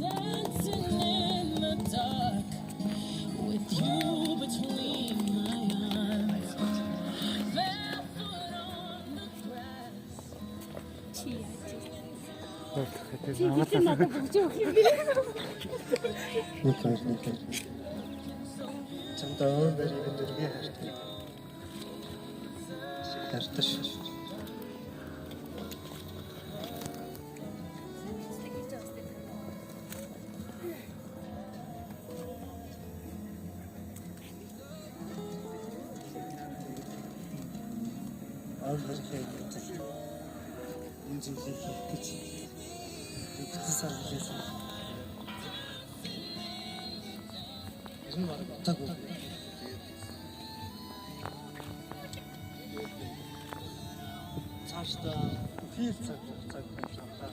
Dancing in the dark with you between my arms, barefoot on the grass. Тэгтээ надад бүгд өгөх юм билээ. Чамдаа өөр дөрвийн хартай. Харташ. Цаашдаа фил цаг шантаа.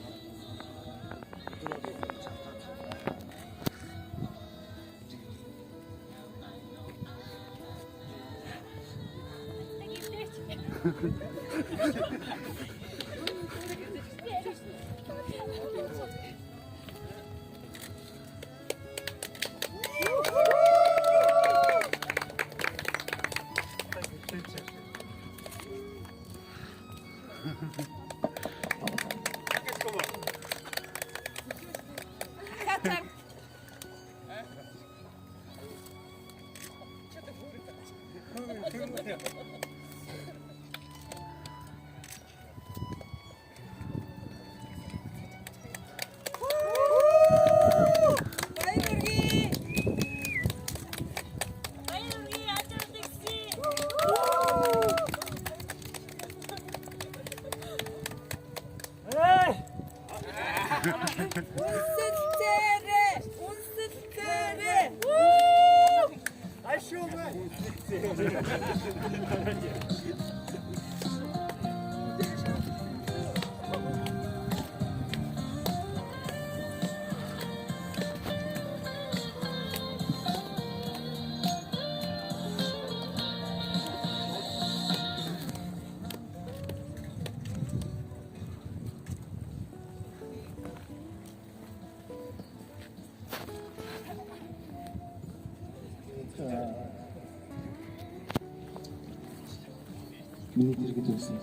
Миний дэргэд байсан.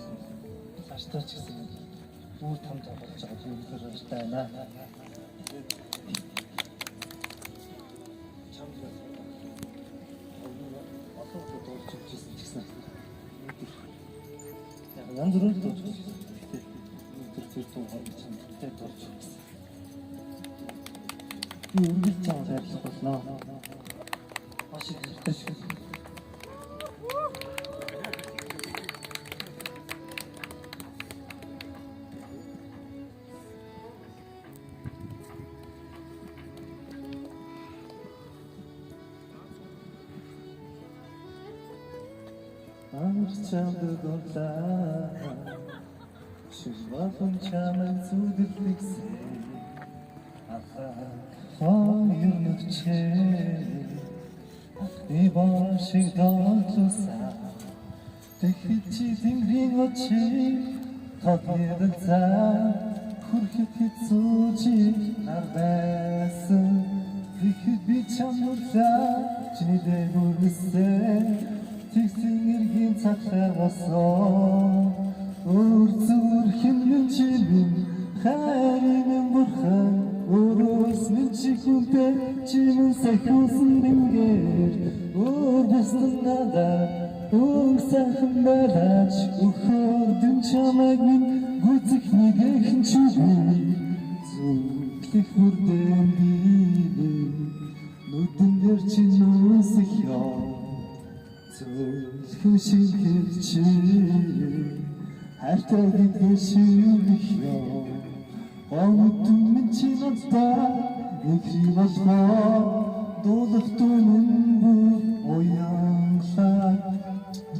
Цаашдаа ч гэсэн бүр том зогсож байгаа юм хэлж байна. Чамд олон дуулж ирсэн ч гэсэн яг янз бүрээр дуулж ирсэн. Тэр зөвхөн хоног чамтай дуулж ирсэн. Би үргэлж чамд хайрлах болно. Маш их хэрэгтэй шүү. Чамдгола шивафун чамд зүдэрлэгсэн ахаа хоёрчээ ахны башиг доотлуса тэгэхэд чи тэнгэрийн очи тоднэр за хүрхэд хэцүү чи арбасан тэгэхэд би чамдгола чиний дээгүүрсэн Тэгсэн эргийн цагтаа босон Үрзүр хэмнэн чимэн хайрын бурхан Өрөөс минь чи хүнтэй чимэн сахиусан бингээр Өөр бусдын надад сайхан байлаач Өхөрдөн чамайг минь гүцэх нэгэн чүгүй Зүглэх бүрдэн бивэ Нүдэн дээр чи нүсэх ёо Хүшин хэрчи хайртай гэдгээр шүрэх ёо Онтун минь чи надад нэгри болоо Дуулах дүнэн бүр уянлаа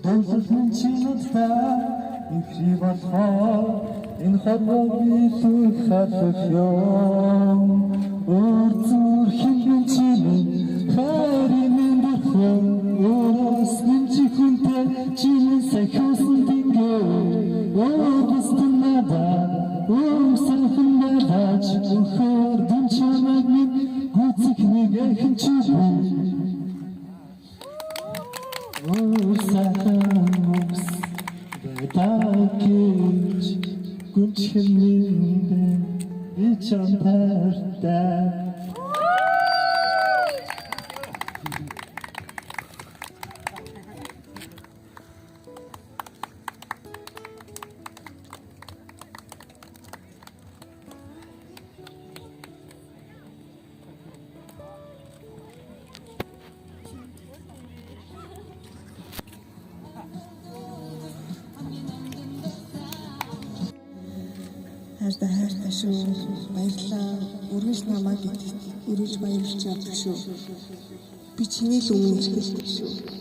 Дуулах минь чи надад нэгри болоо Энэ хорвоо бифүх хатах ёо Үрзүр хэмнэн чи минь хайрын минь бурхан Örөөс минь сайхан тингээ бустан надад сайхан надад өхөр дэмчмэг гүцэх нэг хэн чүгэн сайхан дагэж гүнчмэндэ ичамтартай хайртай шүү. Баярлалаа. Үргэлж намайг өргөж баярлж явдаг шүү. Би чиний л өмнө ирэхэлдэг шүү.